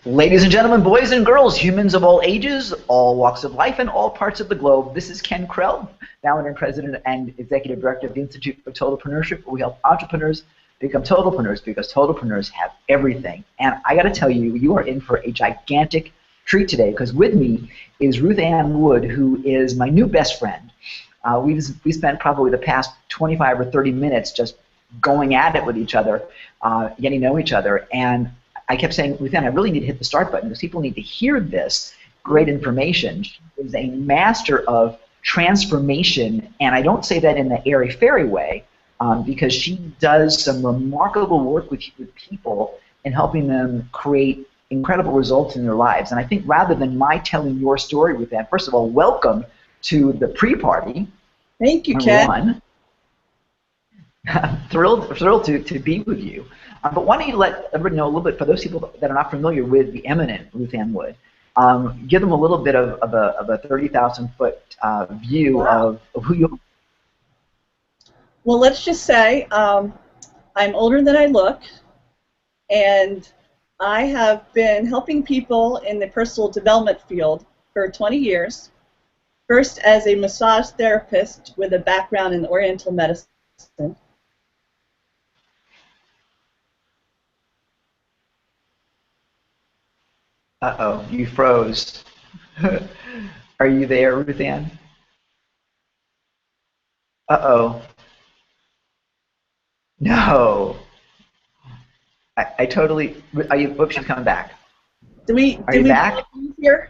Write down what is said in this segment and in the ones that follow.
Ladies and gentlemen, boys and girls, humans of all ages, all walks of life, and all parts of the globe, this is Ken Krell, founder and president and executive director of the Institute for Totalpreneurship, where we help entrepreneurs become totalpreneurs because totalpreneurs have everything. And I got to tell you, you are in for a gigantic treat today because with me is Ruth Ann Wood, who is my new best friend. We spent probably the past 25 or 30 minutes just going at it with each other, getting to know each other, and I kept saying, Ruth Ann, I really need to hit the start button because people need to hear this great information. She is a master of transformation, and I don't say that in the airy-fairy way because she does some remarkable work with people in helping them create incredible results in their lives. And I think rather than my telling your story with that, first of all, welcome to the pre-party. Thank you, Ken. Thrilled to be with you. But why don't you let everybody know a little bit, for those people that are not familiar with the eminent Ruth Ann Wood, give them a little bit of a 30,000-foot view of who you are. Well, let's just say I'm older than I look, and I have been helping people in the personal development field for 20 years, first as a massage therapist with a background in Oriental medicine. Uh-oh, you froze. Are you there, Ruth Ann? Uh-oh. No. I totally... Whoops, she's coming back. Are you back? Here?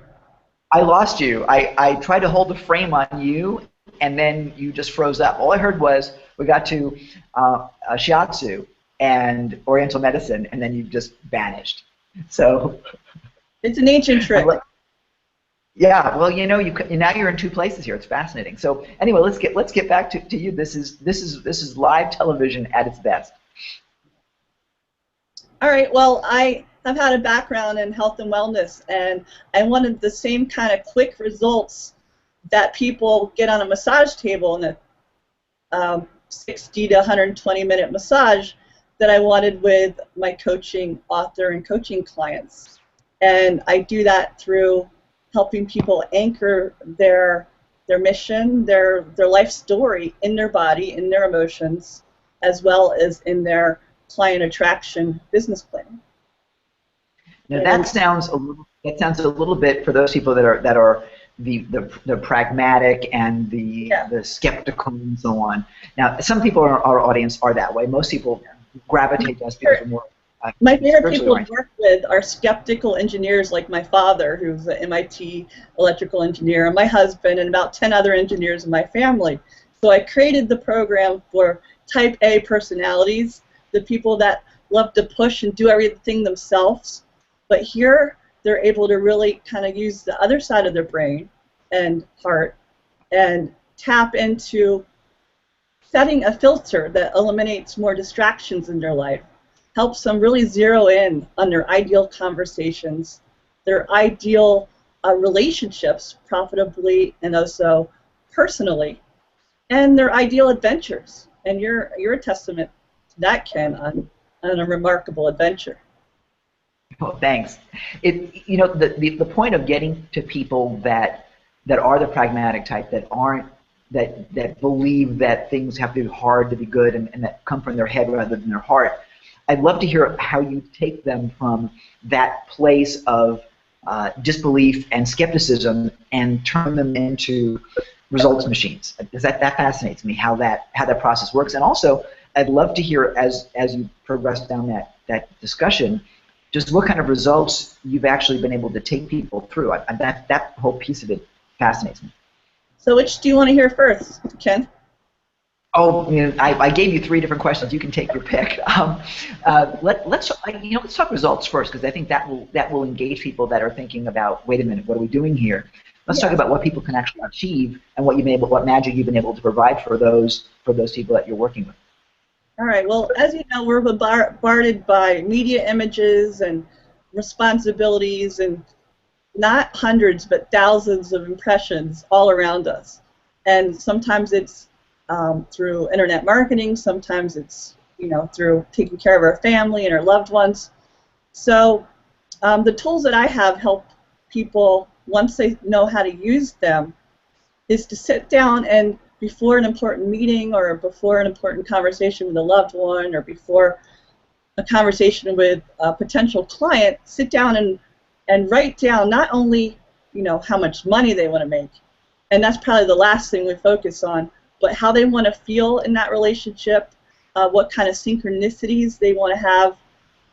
I lost you. I tried to hold the frame on you, and then you just froze up. All I heard was we got to shiatsu and Oriental medicine, and then you just vanished. So... It's an ancient trick. Yeah, well, you know, now you're in two places here. It's fascinating. So anyway, let's get back to you. This is live television at its best. All right. Well, I have had a background in health and wellness, and I wanted the same kind of quick results that people get on a massage table in a 60 to 120-minute massage that I wanted with my coaching author and coaching clients. And I do that through helping people anchor their mission, their life story in their body, in their emotions, as well as in their client attraction business plan. Now that sounds a little bit for those people that are the pragmatic and the skeptical and so on. Now some people in our audience are that way. Most people gravitate to us because we're more. My favorite people to work with are skeptical engineers like my father, who's an MIT electrical engineer, and my husband, and about 10 other engineers in my family. So I created the program for type A personalities, the people that love to push and do everything themselves. But here, they're able to really kind of use the other side of their brain and heart and tap into setting a filter that eliminates more distractions in their life. Helps them really zero in on their ideal conversations, their ideal relationships, profitably and also personally, and their ideal adventures. And you're a testament to that, Ken, on a remarkable adventure. Oh, thanks. You know, the point of getting to people that are the pragmatic type, that aren't that believe that things have to be hard to be good, and that come from their head rather than their heart. I'd love to hear how you take them from that place of disbelief and skepticism and turn them into results machines. Because that fascinates me, how that process works. And also, I'd love to hear as you progress down that discussion, just what kind of results you've actually been able to take people through. That whole piece of it fascinates me. So which do you want to hear first, Ken? Oh, you know, I gave you 3 different questions. You can take your pick. Let's talk results first, because I think that will engage people that are thinking about, wait a minute, what are we doing here? Let's talk about what people can actually achieve and what magic you've been able to provide for those people that you're working with. All right. Well, as you know, we're bombarded by media images and responsibilities, and not hundreds but thousands of impressions all around us. And sometimes it's through internet marketing, sometimes it's through taking care of our family and our loved ones. So the tools that I have help people, once they know how to use them, is to sit down and before an important meeting or before an important conversation with a loved one or before a conversation with a potential client, sit down and write down not only, you know, how much money they want to make, and that's probably the last thing we focus on, but how they want to feel in that relationship, what kind of synchronicities they want to have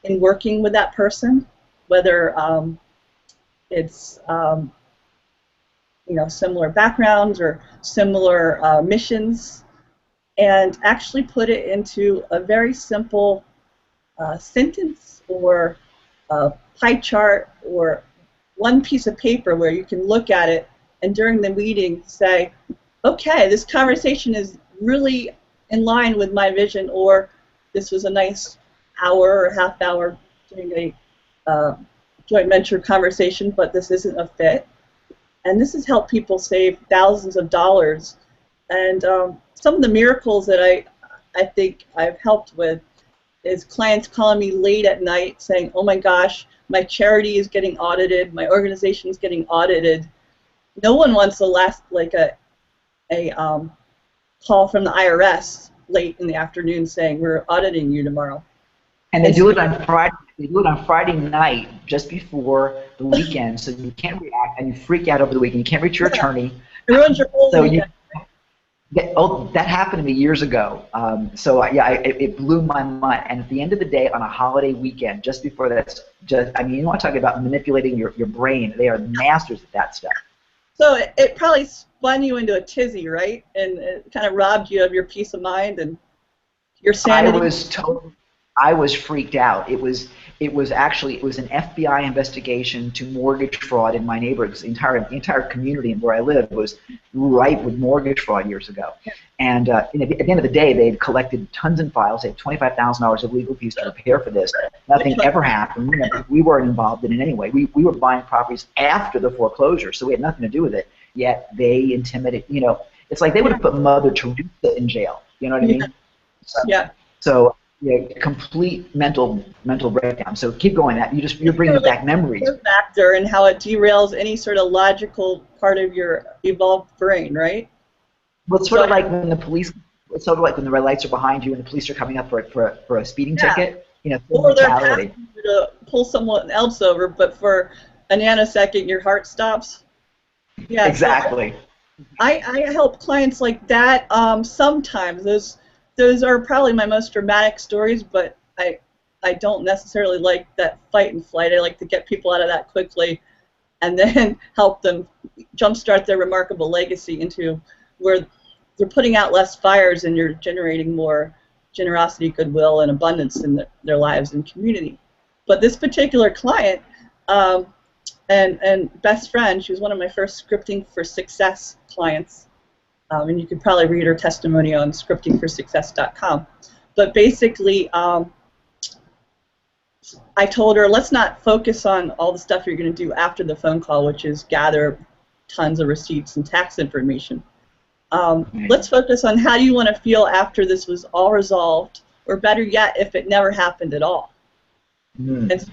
in working with that person, whether it's you know, similar backgrounds or similar missions, and actually put it into a very simple sentence or a pie chart or one piece of paper where you can look at it and during the meeting say, okay, this conversation is really in line with my vision, or this was a nice hour or half hour doing a joint venture conversation, but this isn't a fit. And this has helped people save thousands of dollars. And some of the miracles that I think I've helped with is clients calling me late at night saying, oh my gosh, my charity is getting audited, my organization is getting audited. No one wants to last like a call from the IRS late in the afternoon saying we're auditing you tomorrow. And they do it on Friday. They do it on Friday night, just before the weekend, so you can't react, and you freak out over the weekend. You can't reach your attorney. It ruins your whole weekend. That happened to me years ago. It blew my mind. And at the end of the day, on a holiday weekend, just before that, you want to talk about manipulating your brain. They are masters at that stuff. So it probably spun you into a tizzy, right? And it kind of robbed you of your peace of mind and your sanity. I was freaked out. It was an FBI investigation to mortgage fraud in my neighborhood. The entire community where I live was ripe with mortgage fraud years ago. And at the end of the day, they had collected tons of files. They had $25,000 of legal fees to prepare for this. Nothing ever happened. We weren't involved in it anyway. We were buying properties after the foreclosure, so we had nothing to do with it. Yet they intimidated. You know, it's like they would have put Mother Teresa in jail. You know what I mean? So complete mental breakdown. So keep going. You're bringing back memories. Factor and how it derails any sort of logical part of your evolved brain, right? Well, it's sort of like when the police. It's sort of like when the red lights are behind you and the police are coming up for a speeding ticket. You know, or they're passing you to pull someone else over, but for a nanosecond your heart stops. Yeah, exactly. So I help clients like that. Sometimes those are probably my most dramatic stories, but I don't necessarily like that fight and flight. I like to get people out of that quickly and then help them jumpstart their remarkable legacy into where they're putting out less fires and you're generating more generosity, goodwill, and abundance in their lives and community. But this particular client and best friend, she was one of my first Scripting for Success clients. And you could probably read her testimony on scriptingforsuccess.com. But basically, I told her, let's not focus on all the stuff you're going to do after the phone call, which is gather tons of receipts and tax information. Let's focus on how do you want to feel after this was all resolved, or better yet, if it never happened at all. And so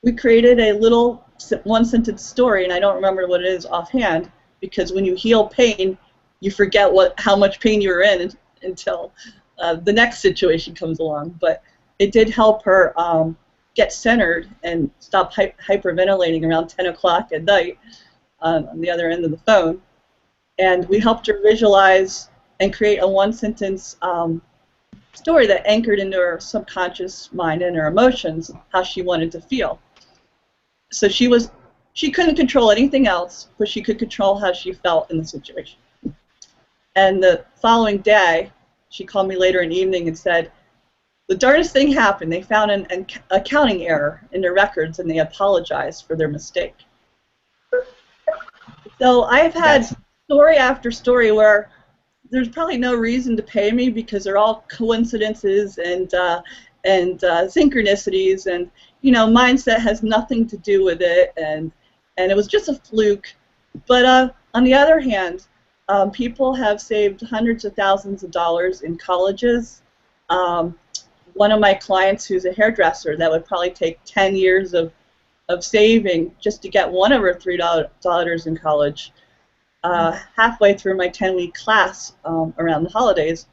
we created a little one-sentence story, and I don't remember what it is offhand, because when you heal pain, you forget how much pain you were in until the next situation comes along. But it did help her get centered and stop hyperventilating around 10 o'clock at night on the other end of the phone. And we helped her visualize and create a one-sentence story that anchored into her subconscious mind and her emotions, how she wanted to feel. So she couldn't control anything else, but she could control how she felt in the situation. And the following day, she called me later in the evening and said, the darndest thing happened. They found an accounting error in their records, and they apologized for their mistake. So I've had story after story where there's probably no reason to pay me because they're all coincidences and synchronicities, and mindset has nothing to do with it, and it was just a fluke. But on the other hand, people have saved hundreds of thousands of dollars in colleges. one of my clients who's a hairdresser that would probably take 10 years of saving just to get one of her three daughters in college, halfway through my 10-week class around the holidays,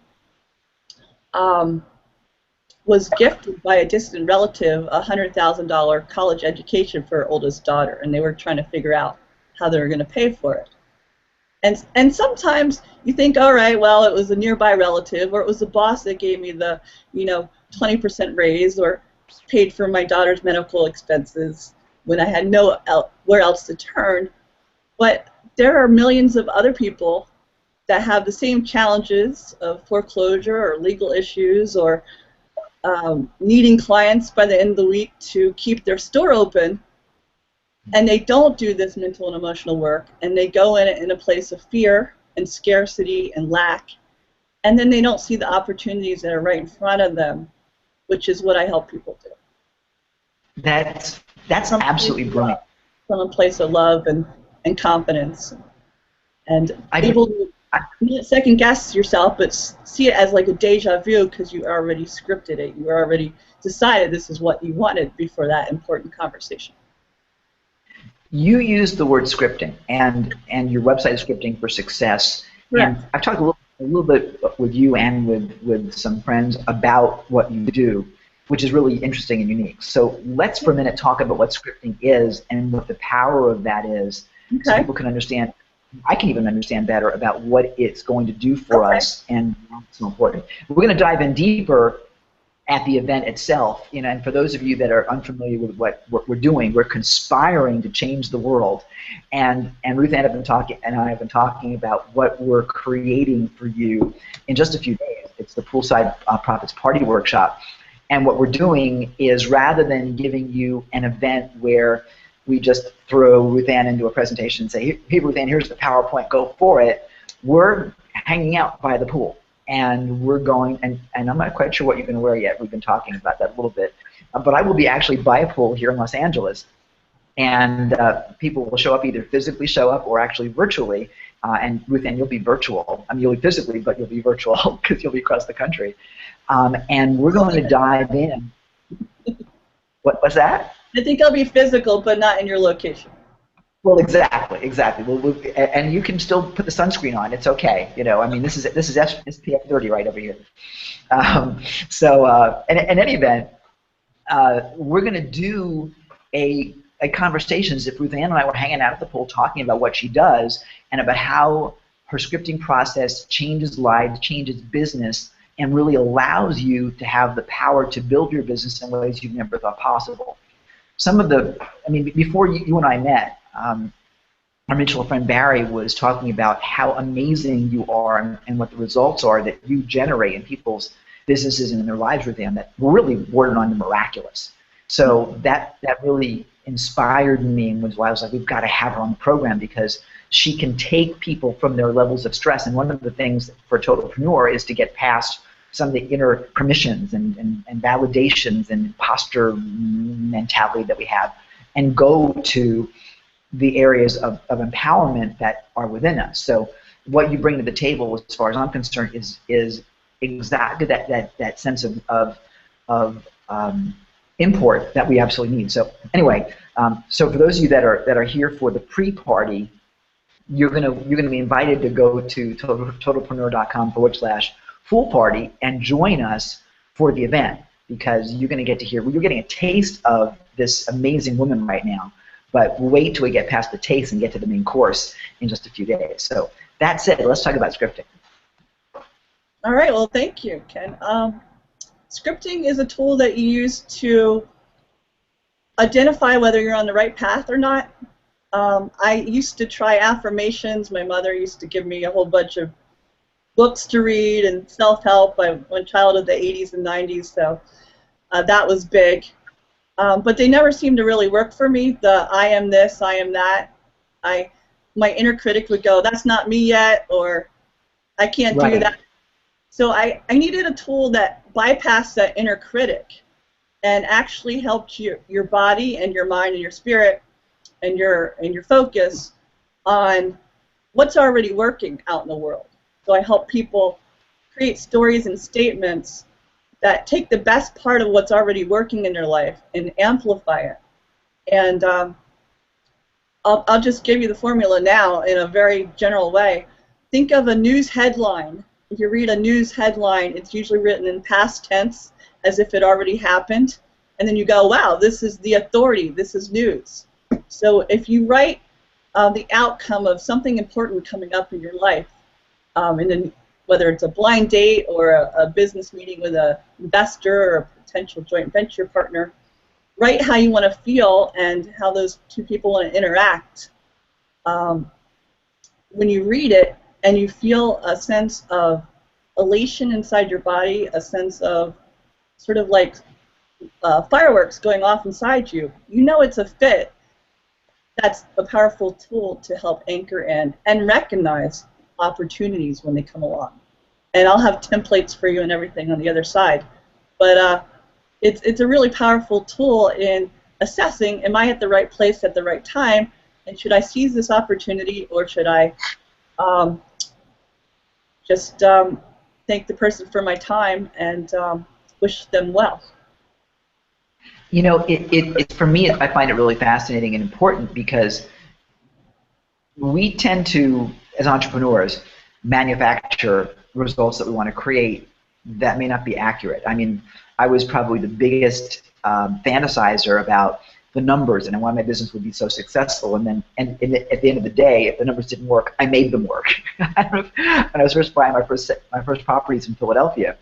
was gifted by a distant relative a $100,000 college education for her oldest daughter, and they were trying to figure out how they were going to pay for it. And sometimes you think, all right, well, it was a nearby relative, or it was the boss that gave me the 20% raise, or paid for my daughter's medical expenses when I had nowhere else to turn. But there are millions of other people that have the same challenges of foreclosure or legal issues, or needing clients by the end of the week to keep their store open, and they don't do this mental and emotional work, and they go in a place of fear and scarcity and lack, and then they don't see the opportunities that are right in front of them, which is what I help people do. That's absolutely brilliant. From a place of love and confidence, and able to not second guess yourself, but see it as like a deja vu, because you already scripted it. You already decided this is what you wanted before that important conversation. You used the word scripting, and your website is Scripting for Success. Correct. And I've talked a little bit with you and with some friends about what you do, which is really interesting and unique. So let's for a minute talk about what scripting is and what the power of that is, so people can understand. I can even understand better about what it's going to do for us and why it's so important. We're going to dive in deeper at the event itself, and for those of you that are unfamiliar with what we're doing, we're conspiring to change the world, and Ruth and I have been talking about what we're creating for you in just a few days. It's the Poolside Profits Party Workshop, and what we're doing is, rather than giving you an event where we just throw Ruth Ann into a presentation and say, hey Ruth Ann, here's the PowerPoint, go for it, we're hanging out by the pool. And we're going, and I'm not quite sure what you're going to wear yet. We've been talking about that a little bit. But I will be actually by a pool here in Los Angeles. And people will show up, either physically show up or actually virtually. And Ruth Ann, you'll be virtual. I mean, you'll be physically, but you'll be virtual because you'll be across the country. And we're going to dive in. What's that? I think I'll be physical, but not in your location. Well, exactly. And you can still put the sunscreen on. It's okay. I mean, this is SPF 30 right over here. In any event, we're going to do a conversation as if Ruth Ann and I were hanging out at the pool talking about what she does and about how her scripting process changes lives, changes business, and really allows you to have the power to build your business in ways you've never thought possible. Before you and I met, our mutual friend Barry was talking about how amazing you are and what the results are that you generate in people's businesses and in their lives with them that were really bordered on the miraculous. So that really inspired me, and was why I was like, we've got to have her on the program, because she can take people from their levels of stress. And one of the things for a totalpreneur is to get past some of the inner permissions and validations and imposter mentality that we have, and go to the areas of empowerment that are within us. So what you bring to the table, as far as I'm concerned, is exactly that sense of import that we absolutely need. So anyway, so for those of you that are here for the pre-party, you're gonna be invited to go to totalpreneur.com/pool party and join us for the event, because you're going to get to hear, you're getting a taste of this amazing woman right now, but wait till we get past the taste and get to the main course in just a few days. So that said, let's talk about scripting. All right, well, thank you, Ken. Scripting is a tool that you use to identify whether you're on the right path or not. I used to try affirmations. My mother used to give me a whole bunch of books to read and self-help. I'm a child of the 80s and 90s, so that was big. But they never seemed to really work for me. The I am this, I am that. My inner critic would go, that's not me yet, or I can't do that. So I needed a tool that bypassed that inner critic and actually helped your body and your mind and your spirit and your focus on what's already working out in the world. So I help people create stories and statements that take the best part of what's already working in your life and amplify it. And I'll just give you the formula now in a very general way. Think of a news headline. If you read a news headline, it's usually written in past tense as if it already happened. And then you go, wow, this is the authority, this is news. So if you write the outcome of something important coming up in your life, whether it's a blind date or a business meeting with an investor or a potential joint venture partner, write how you want to feel and how those two people want to interact. When you read it and you feel a sense of elation inside your body, a sense of sort of like fireworks going off inside you, you know it's a fit. That's a powerful tool to help anchor in and recognize opportunities when they come along. And I'll have templates for you and everything on the other side. But it's a really powerful tool in assessing, am I at the right place at the right time, and should I seize this opportunity, or should I just thank the person for my time and wish them well. You know, for me, I find it really fascinating and important because we tend to, as entrepreneurs, manufacture results that we want to create that may not be accurate. I mean, I was probably the biggest fantasizer about the numbers and why my business would be so successful, and then at the end of the day, if the numbers didn't work, I made them work. When I was first buying my first properties in Philadelphia,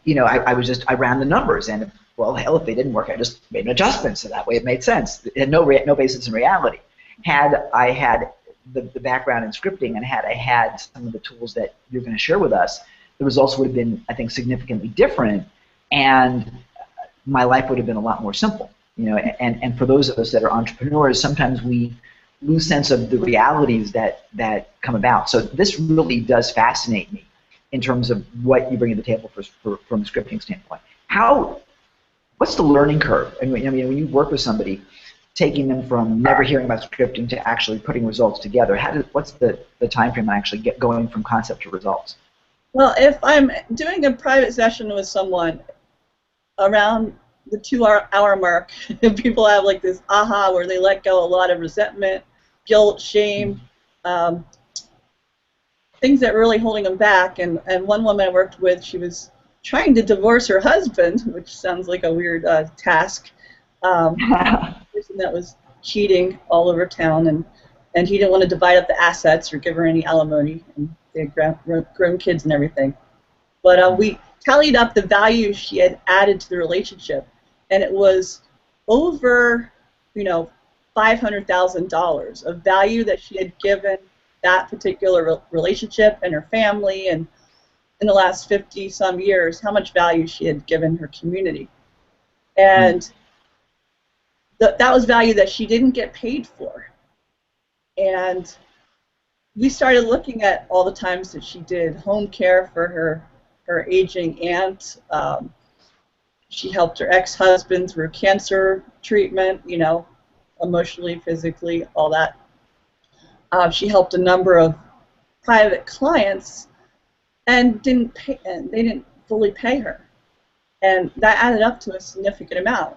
you know, I ran the numbers, and well, hell, if they didn't work, I just made an adjustment, so that way it made sense. It had no basis in reality. Had I had the background in scripting, and had I had some of the tools that you're going to share with us, the results would have been, I think, significantly different, and my life would have been a lot more simple. You know, and for those of us that are entrepreneurs, sometimes we lose sense of the realities that come about. So this really does fascinate me in terms of what you bring to the table from a scripting standpoint. What's the learning curve? I mean, when you work with somebody, taking them from never hearing about scripting to actually putting results together, what's the time frame on actually going from concept to results? Well, if I'm doing a private session with someone around the 2-hour mark, people have like this aha where they let go a lot of resentment, guilt, shame, things that were really holding them back. And one woman I worked with, she was trying to divorce her husband, which sounds like a weird task. A person that was cheating all over town, and he didn't want to divide up the assets or give her any alimony, and they had grown kids and everything. But we tallied up the value she had added to the relationship, and it was over, you know, $500,000 of value that she had given that particular relationship and her family, and in the last 50-some years, how much value she had given her community. And that was value that she didn't get paid for. And we started looking at all the times that she did home care for her aging aunt. She helped her ex-husband through cancer treatment, you know, emotionally, physically, all that. She helped a number of private clients and they didn't fully pay her. And that added up to a significant amount.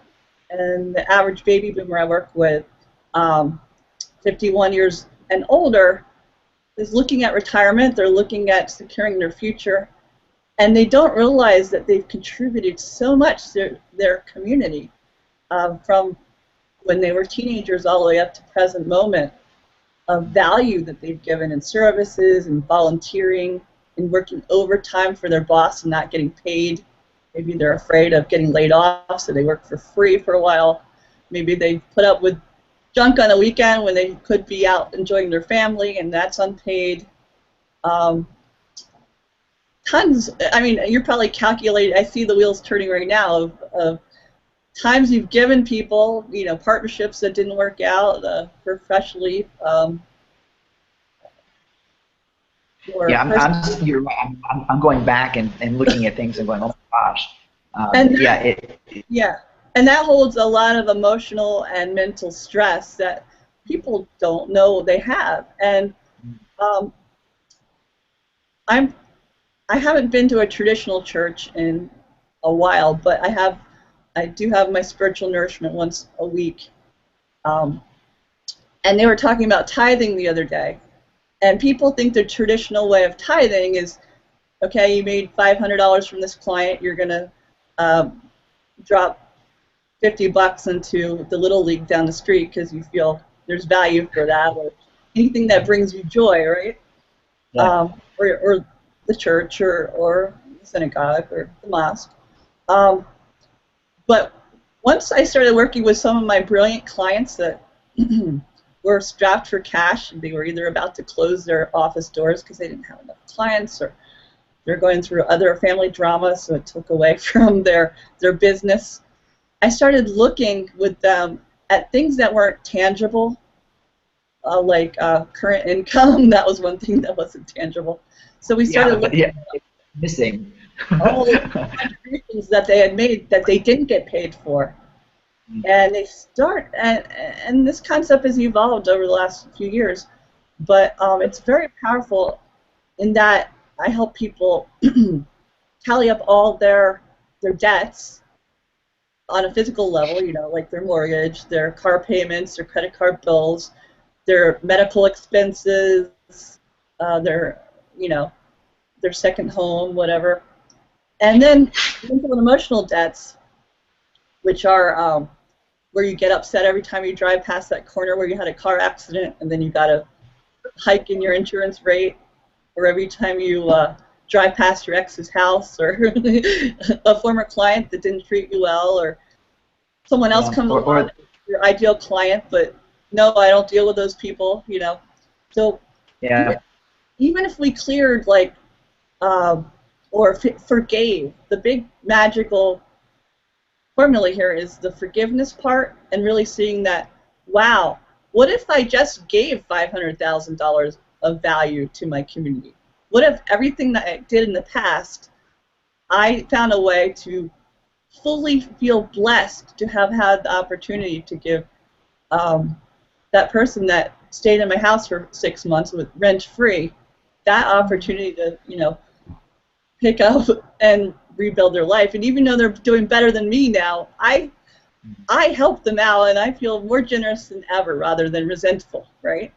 And the average baby boomer I work with, 51 years and older, is looking at retirement, they're looking at securing their future, and they don't realize that they've contributed so much to their community from when they were teenagers all the way up to present moment, of value that they've given in services and volunteering and working overtime for their boss and not getting paid. Maybe they're afraid of getting laid off, so they work for free for a while. Maybe they put up with junk on the weekend when they could be out enjoying their family, and that's unpaid. Tons. I mean, you're probably calculating. I see the wheels turning right now of times you've given people, you know, partnerships that didn't work out professionally. Yeah, you're right. I'm going back and looking at things and going, oh my gosh. And that holds a lot of emotional and mental stress that people don't know they have. And I haven't been to a traditional church in a while, but I do have my spiritual nourishment once a week. Um, and they were talking about tithing the other day. And people think the traditional way of tithing is, okay, you made $500 from this client, you're going to drop $50 into the Little League down the street because you feel there's value for that, or anything that brings you joy, right? Yeah. Or the church, or the synagogue, or the mosque. But once I started working with some of my brilliant clients that were strapped for cash, and they were either about to close their office doors because they didn't have enough clients, or they're going through other family drama, so it took away from their business. I started looking with them at things that weren't tangible, like current income. That was one thing that wasn't tangible. So we started looking at missing all the contributions that they had made that they didn't get paid for. And they start, and this concept has evolved over the last few years, but it's very powerful in that I help people tally up all their debts on a physical level, you know, like their mortgage, their car payments, their credit card bills, their medical expenses, their, you know, their second home, whatever. And then mental and emotional debts, which are where you get upset every time you drive past that corner where you had a car accident, and then you got to hike in your insurance rate, or every time you drive past your ex's house, or a former client that didn't treat you well, or someone else comes along, your ideal client, but no, I don't deal with those people, you know. So even if we cleared, like, or forgave, the big magical formula here is the forgiveness part, and really seeing that, wow, what if I just gave $500,000 of value to my community? What if everything that I did in the past, I found a way to fully feel blessed to have had the opportunity to give that person that stayed in my house for 6 months with rent-free, that opportunity to, you know, pick up and rebuild their life. And even though they're doing better than me now, I help them out, and I feel more generous than ever rather than resentful, right?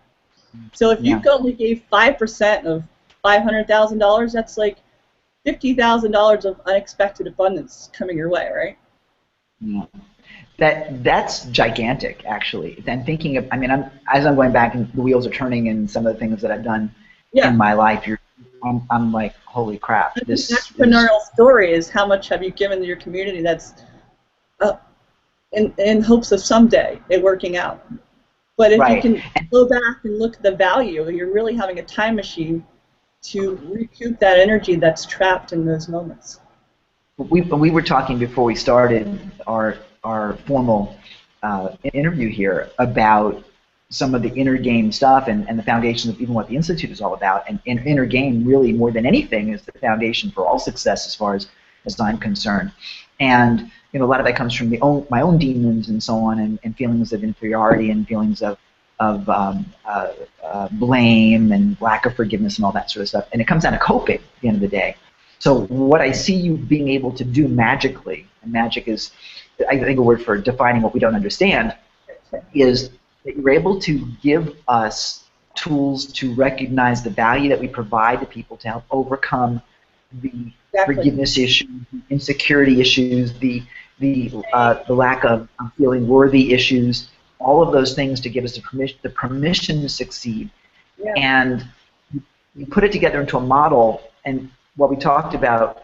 So if you only gave 5% of $500,000, that's like $50,000 of unexpected abundance coming your way, right? Yeah. That's gigantic, actually. And thinking of, I mean, as I'm going back and the wheels are turning in some of the things that I've done in my life, I'm like, holy crap. This entrepreneurial story is how much have you given to your community that's in hopes of someday it working out. But if you can go back and look at the value, you're really having a time machine to recoup that energy that's trapped in those moments. We were talking before we started our formal interview here about some of the inner game stuff and the foundation of even what the Institute is all about. And inner game, really, more than anything, is the foundation for all success as far as I'm concerned. And you know, a lot of that comes from my own demons and so on, and feelings of inferiority and feelings of blame and lack of forgiveness and all that sort of stuff. And it comes down to coping at the end of the day. So what I see you being able to do magically, and magic is, I think, a word for defining what we don't understand, is that you're able to give us tools to recognize the value that we provide to people to help overcome the forgiveness issues, the insecurity issues, the lack of feeling worthy issues, all of those things to give us the permission to succeed. And you put it together into a model, and what we talked about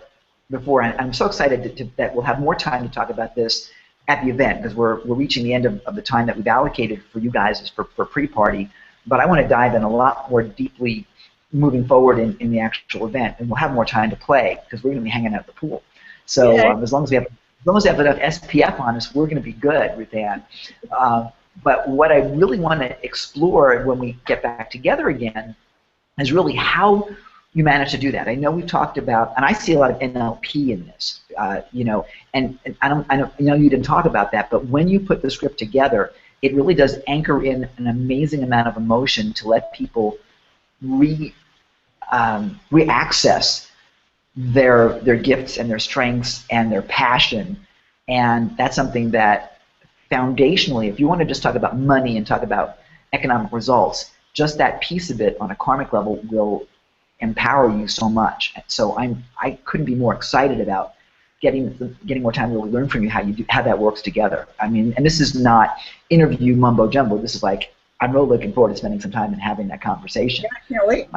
before, and I'm so excited that we'll have more time to talk about this at the event, because we're reaching the end of the time that we've allocated for you guys for pre-party, but I want to dive in a lot more deeply moving forward in the actual event, and we'll have more time to play because we're going to be hanging out at the pool. So as long as we have enough SPF on us, we're going to be good, Ruth Ann. But what I really want to explore when we get back together again is really how you manage to do that. I know we've talked about, and I see a lot of NLP in this, you know, and I know you didn't talk about that, but when you put the script together, it really does anchor in an amazing amount of emotion to let people re-access their gifts and their strengths and their passion. And that's something that foundationally, if you want to just talk about money and talk about economic results, just that piece of it on a karmic level will empower you so much. So I couldn't be more excited about getting more time to really learn from you how that works together. I mean, and this is not interview mumbo jumbo. This is like, I'm really looking forward to spending some time and having that conversation. Yeah, I can't wait.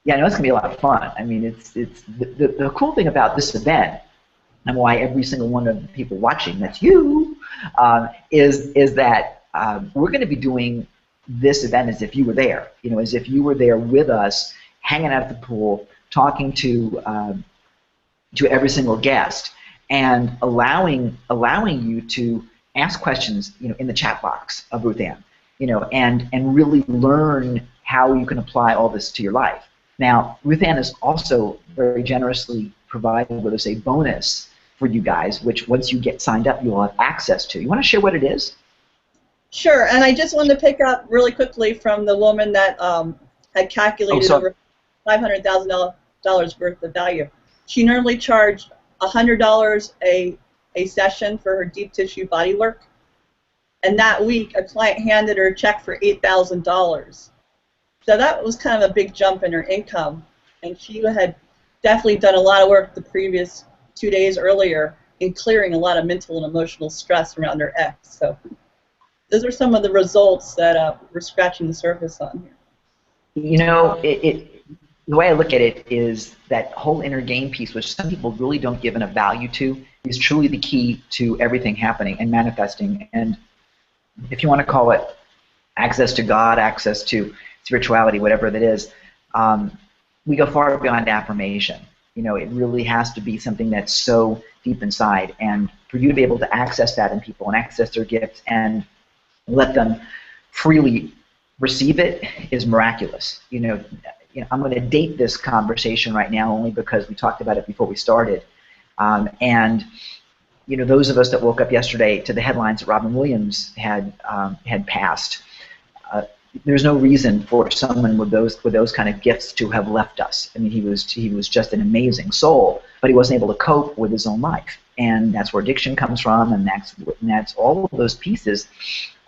Yeah, I know it's gonna be a lot of fun. I mean, it's the cool thing about this event, and why every single one of the people watching, that's you, is that we're going to be doing this event as if you were there. You know, as if you were there with us, hanging out at the pool, talking to every single guest, and allowing you to ask questions, you know, in the chat box of Ruth Ann, you know, and really learn how you can apply all this to your life. Now, Ruth Ann has also very generously provided with us a bonus for you guys, which once you get signed up, you'll have access to. You want to share what it is? Sure, and I just wanted to pick up really quickly from the woman that had calculated over $500,000 worth of value. She normally charged $100 a session for her deep tissue body work, and that week a client handed her a check for $8,000. So that was kind of a big jump in her income, and she had definitely done a lot of work the previous 2 days earlier in clearing a lot of mental and emotional stress around her ex. So those are some of the results that we're scratching the surface on here. You know, the way I look at it is that whole inner game piece, which some people really don't give enough value to, is truly the key to everything happening and manifesting. And if you want to call it access to God, access to spirituality, whatever that is, we go far beyond affirmation. You know, it really has to be something that's so deep inside, and for you to be able to access that in people and access their gifts and let them freely receive it is miraculous. You know, I'm going to date this conversation right now only because we talked about it before we started, and you know, those of us that woke up yesterday to the headlines that Robin Williams had passed. There's no reason for someone with those kind of gifts to have left us. I mean, he was just an amazing soul, but he wasn't able to cope with his own life, and that's where addiction comes from, and that's all of those pieces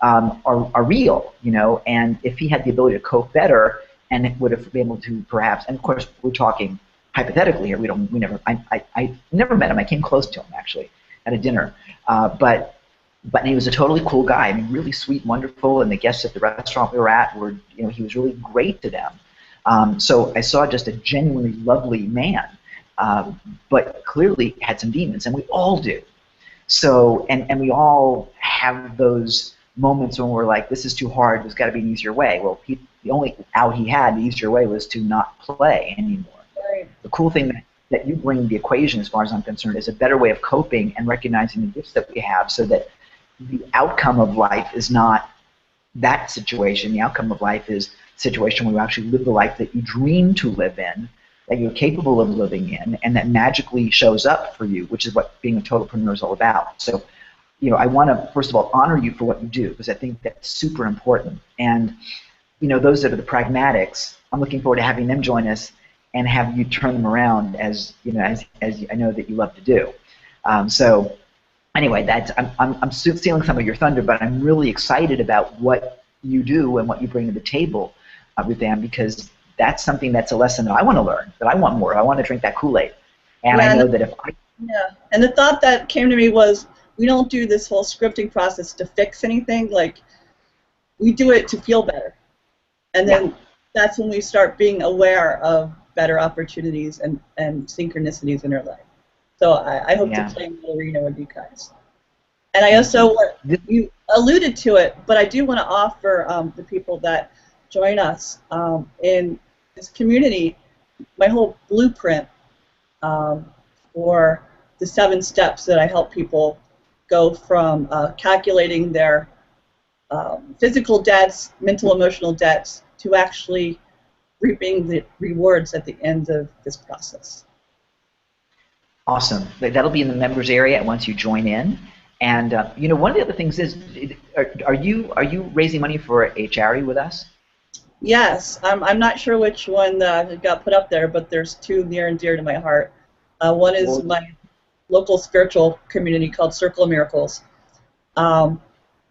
are real, you know. And if he had the ability to cope better, and it would have been able to perhaps, and of course we're talking hypothetically here. I never met him. I came close to him actually at a dinner, but he was a totally cool guy. I mean, really sweet, wonderful, and the guests at the restaurant we were at were, you know, he was really great to them. So I saw just a genuinely lovely man, but clearly had some demons, and we all do. So, and we all have those moments when we're like, this is too hard, there's got to be an easier way. Well, the only out he had, the easier way, was to not play anymore. Right. The cool thing that you bring to the equation, as far as I'm concerned, is a better way of coping and recognizing the gifts that we have, so that the outcome of life is not that situation. The outcome of life is a situation where you actually live the life that you dream to live in, that you're capable of living in, and that magically shows up for you, which is what being a totalpreneur is all about. So, you know, I want to, first of all, honor you for what you do, because I think that's super important. And, you know, those that are the pragmatics, I'm looking forward to having them join us and have you turn them around, as you know, as I know that you love to do. So anyway, I'm stealing some of your thunder, but I'm really excited about what you do and what you bring to the table, Ruth Ann, because that's something that's a lesson that I want to learn, that I want more. I want to drink that Kool-Aid, and I know that if I... Yeah, and the thought that came to me was, we don't do this whole scripting process to fix anything. Like, we do it to feel better, and then that's when we start being aware of better opportunities and synchronicities in our life. So I hope to play in the arena with you guys. And I also, you alluded to it, but I do want to offer the people that join us in this community my whole blueprint for the 7 steps that I help people go from calculating their physical debts, mental, emotional debts, to actually reaping the rewards at the end of this process. Awesome. That'll be in the members area once you join in. And you know, one of the other things is, are you raising money for a charity with us? Yes, I'm not sure which one got put up there, but there's two near and dear to my heart. One is Well, my local spiritual community called Circle of Miracles. Um,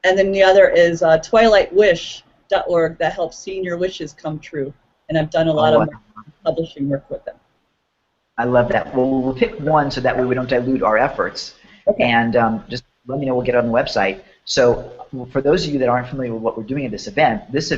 and then the other is twilightwish.org that helps senior wishes come true. And I've done a lot oh, of publishing work with them. I love that. Well, we'll pick one so that way we don't dilute our efforts. Okay. And just let me know. We'll get it on the website. So for those of you that aren't familiar with what we're doing at this event is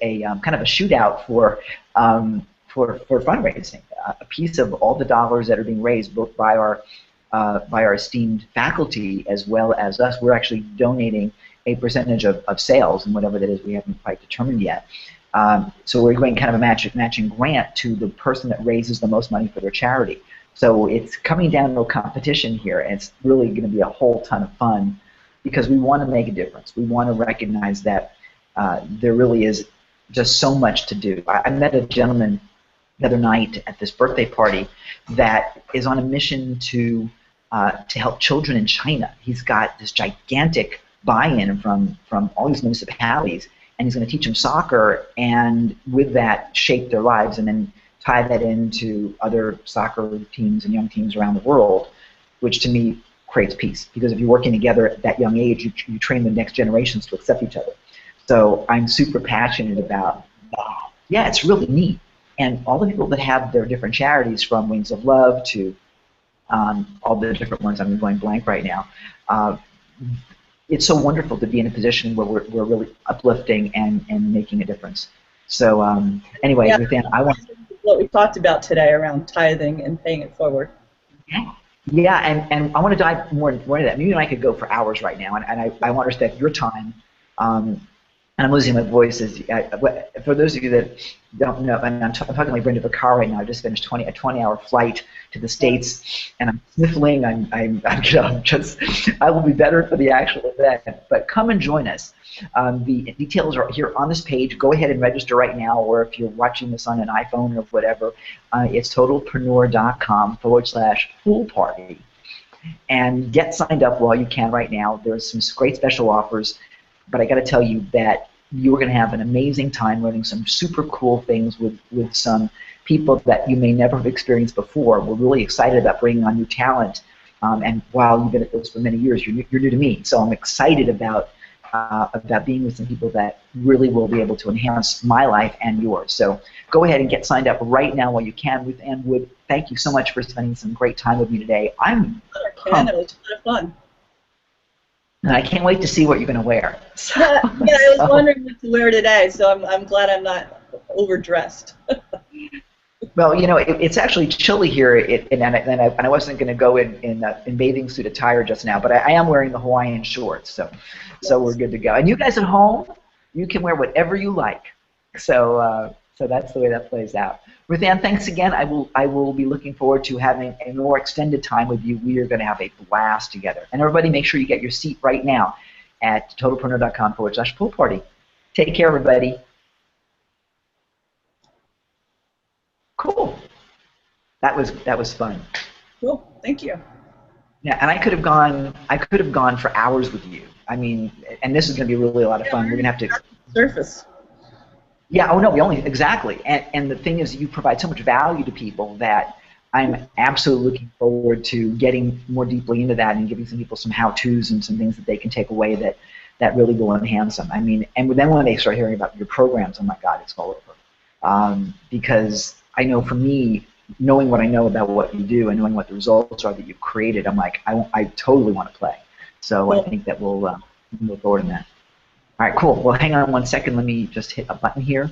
a kind of a shootout for fundraising. A piece of all the dollars that are being raised, both by our esteemed faculty as well as us. We're actually donating a percentage of sales and whatever that is. We haven't quite determined yet. So we're going kind of a matching grant to the person that raises the most money for their charity. So it's coming down to a competition here, and it's really going to be a whole ton of fun because we want to make a difference. We want to recognize that there really is just so much to do. I met a gentleman the other night at this birthday party that is on a mission to help children in China. He's got this gigantic buy-in from all these municipalities, and he's going to teach them soccer, and with that shape their lives, and then tie that into other soccer teams and young teams around the world, which to me creates peace. Because if you're working together at that young age, you train the next generations to accept each other. So I'm super passionate about that. Yeah, it's really neat. And all the people that have their different charities, from Wings of Love to all the different ones, I'm going blank right now, it's so wonderful to be in a position where we're really uplifting and making a difference. So anyway, Yeah, Ruthann, I want what we talked about today around tithing and paying it forward. Yeah, and I want to dive more into that. Maybe I could go for hours right now, and I want to respect your time. And I'm losing my voice. For those of you that don't know, and I'm talking like Brenda Vacar right now. I just finished a 20-hour flight to the States, and I'm sniffling. I will be better for the actual event. But come and join us. The details are here on this page. Go ahead and register right now, or if you're watching this on an iPhone or whatever, it's totalpreneur.com/pool party. And get signed up while you can right now. There's some great special offers. But I got to tell you that you're going to have an amazing time learning some super cool things with some people that you may never have experienced before. We're really excited about bringing on new talent. And while you've been at this for many years, you're new to me. So I'm excited about being with some people that really will be able to enhance my life and yours. So go ahead and get signed up right now while you can. Ruth Ann Wood, thank you so much for spending some great time with me today. Ken, it was a lot of fun. And I can't wait to see what you're going to wear. So, yeah, I was wondering what to wear today, so I'm glad I'm not overdressed. Well, you know, it's actually chilly here, and I wasn't going to go in bathing suit attire just now, but I am wearing the Hawaiian shorts, so we're good to go. And you guys at home, you can wear whatever you like. So that's the way that plays out. Ruth Ann, thanks again. I will be looking forward to having a more extended time with you. We are going to have a blast together. And everybody, make sure you get your seat right now at totalpreneur.com/pool party. Take care, everybody. Cool. That was fun. Cool. Thank you. Yeah, and I could have gone for hours with you. I mean, and this is going to be really a lot of fun. We're going to have to surface. Yeah, oh no, exactly. And the thing is, you provide so much value to people that I'm absolutely looking forward to getting more deeply into that and giving some people some how-tos and some things that they can take away that really will enhance them. I mean, and then when they start hearing about your programs, oh my God, it's all over. Because I know for me, knowing what I know about what you do and knowing what the results are that you've created, I'm like, I totally want to play. So I think that we'll move forward in that. All right, cool. Well, hang on one second. Let me just hit a button here.